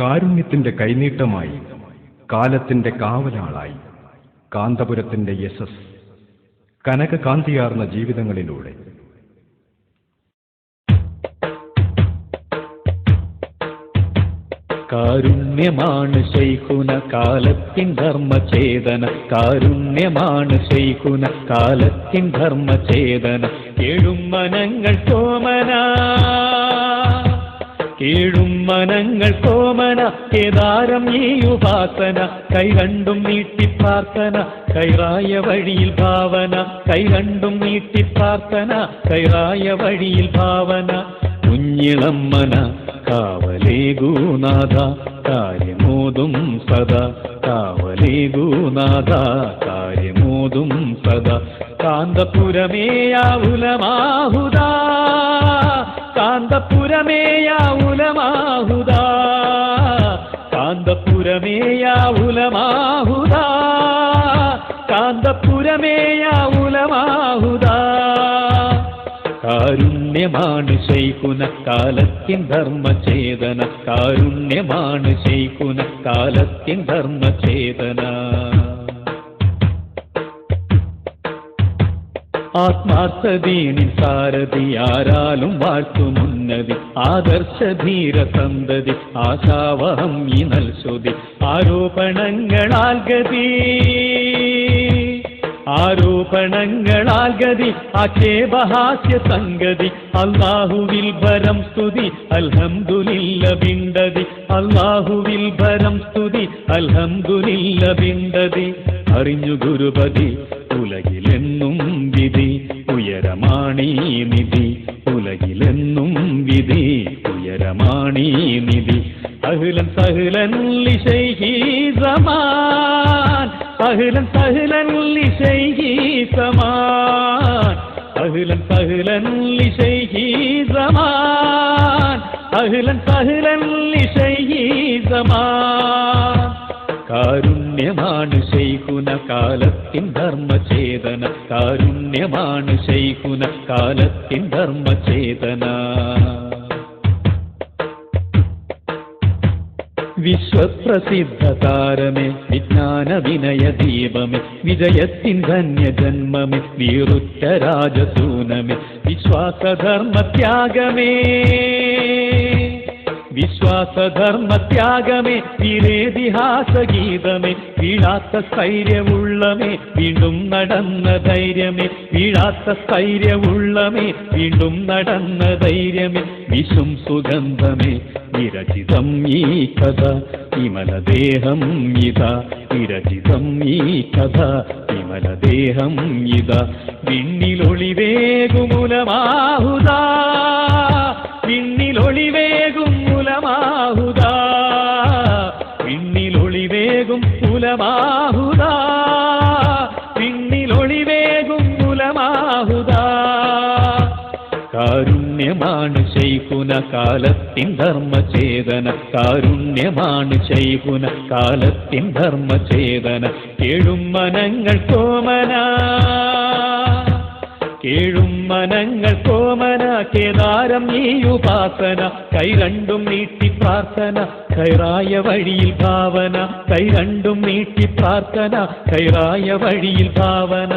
കാരുണ്യത്തിന്റെ കൈനീട്ടമായി, കാലത്തിന്റെ കാവലാളായി, കാന്തപുരത്തിന്റെ യശസ് കനകകാന്തിയാർന്ന ജീവിതങ്ങളിലൂടെ. കാരുണ്യമാണ് ശൈഖുന കാലത്തിൻ ധർമ്മചേതന, കാരുണ്യമാണ് ശൈഖുന കാലത്തിൻ ധർമ്മചേതന. കേഴും മനങ്ങൾ കോമന, കേഴും മനങ്ങൾ കോമന, കേദാരം ഈ ഉപാസന. കൈരണ്ടും നീട്ടി പ്രാർത്ഥന, കൈറായ വഴിയിൽ ഭാവന. കൈരണ്ടും നീട്ടി പ്രാർത്ഥന, കൈറായ വഴിയിൽ ഭാവന. കുഞ്ഞിളമ്മന കാവലേഗൂനാഥ, കാര്യമോതും സദാ. കാവലേഗൂനാഥ, കാര്യമോതും സദാ. കാന്തപുരമേയാവുലമാഹുദാ, കാന്തപുരമേയാവുലമാഹുദാ, കാന്തപുരമേയാവുലമാഹുദാ, കാന്തപുരമേയാവുലമാഹുദാ. കാരുണ്യമാണ് ശൈഖുന കാലത്തിൻ ധർമ്മചേതന, കാരുണ്യമാണ് ശൈഖുന കാലത്തിൻ ധർമ്മചേതന. ആത്മാർത്ഥദീനിൻ സാരഥി, ആരാലും വാഴ്ത്തുമുന്നതി. ആദർശധീര സന്തതി, ആശാവഹം ഈ നൽശ്രുതി. ആരോപണങ്ങളാൽ ഗതി, ആരോപണങ്ങളാൽ ഗതി. ആക്ഷേപഹാസ്യ സംഗതി, അല്ലാഹുവിൽ ഭരം സ്തുതി. അൽഹംദുലില്ല ബിണ്ടതി, അല്ലാഹുവിൽ ഭരം സ്തുതി. അൽഹംദുലില്ല ബിണ്ടതി. അറിഞ്ഞു ഗുരുപതി ഉലകിലെന്നും വിധി, ഉയരമാണീ നിധി. ഉലകിലെന്നും വിധി, ഉയരമാണീ നിധി. അഹ്ലൻ സഹ്ലൻ ലിശൈഹി സമാൻ, അഹ്ലൻ സഹ്ലൻ ലിശൈഹി സമാൻ. അഹ്ലൻ സഹ്ലൻ ലിശൈഹി സമാൻ, അഹ്ലൻ സഹ്ലൻ ലിശൈഹി സമാൻ. കാരുണ്യമാണ് ശൈഖുന കാലത്തിൻ ധർമ്മചേതന, കാരുണ്യമാണ് ശൈഖുന കാലത്തിൻ ധർമ്മചേതന. വിശ്വപ്രസിദ്ധ താരമേ, വിജ്ഞാന വിനയ ദീപമേ, വിജയത്തിൻ ധന്യജന്മമേ, വീറുറ്റ രാജസൂനമേ, വിശ്വാസധർമ്മത്യാഗമേ, വിശ്വാസധർമ്മത്യാഗമേ, വീരേതിഹാസഗീതമേ, വീഴാത്ത സ്ഥൈര്യമുള്ളമേ, വീണ്ടും നടന്ന ധൈര്യമേ, വീഴാത്ത സ്ഥൈര്യമുള്ളമേ, വീണ്ടും നടന്ന ധൈര്യമേ. വിഷും സുഗന്ധമേ, വിരചിതം ഈ കഥ, വിമലദേഹം ഇതാ. വിരചിതം ഈ കഥ, വിമലദേഹം ഇതാ. വിണ്ണിലൊളിവേകും ഉലമാഹുദാ, വിണ്ണിലൊളിവേകും ഉലമാഹുദാ, വിണ്ണിലൊളിവേകും ഉലമാഹുദാ, വിണ്ണിലൊളിവേകും ഉലമാഹുദാ. കാരുണ്യമാണ് ശൈഖുന കാലത്തിൻ ധർമ്മചേതന, കാരുണ്യമാണ് ശൈഖുന കാലത്തിൻ ധർമ്മചേതന. കേഴും മനങ്ങൾ കോമന, കേഴും മനങ്ങൾ കോമന, കേദാരം ഈ ഉപാസന. കൈരണ്ടും നീട്ടി പ്രാർത്ഥന, കൈറായ വഴിയിൽ ഭാവന. കൈരണ്ടും നീട്ടി പ്രാർത്ഥന, കൈറായ വഴിയിൽ ഭാവന.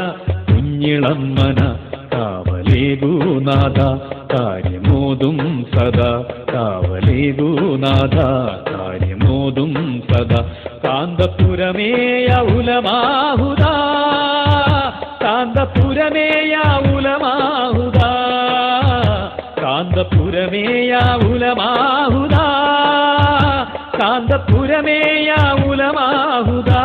കുഞ്ഞിളമ്മന കാവലേഗൂനാഥ, കാര്യമോതും സദാ. കാവലേഗൂനാഥ, കാര്യമോതും സദാ. കാന്തപുരമേയവുലമാഹുദാ, കാന്തപുരമേയവുലമാഹുദാ, കാന്തപുരമേയവുലമാഹുദാ, കാന്തപുരമേയവുലമാഹുദാ.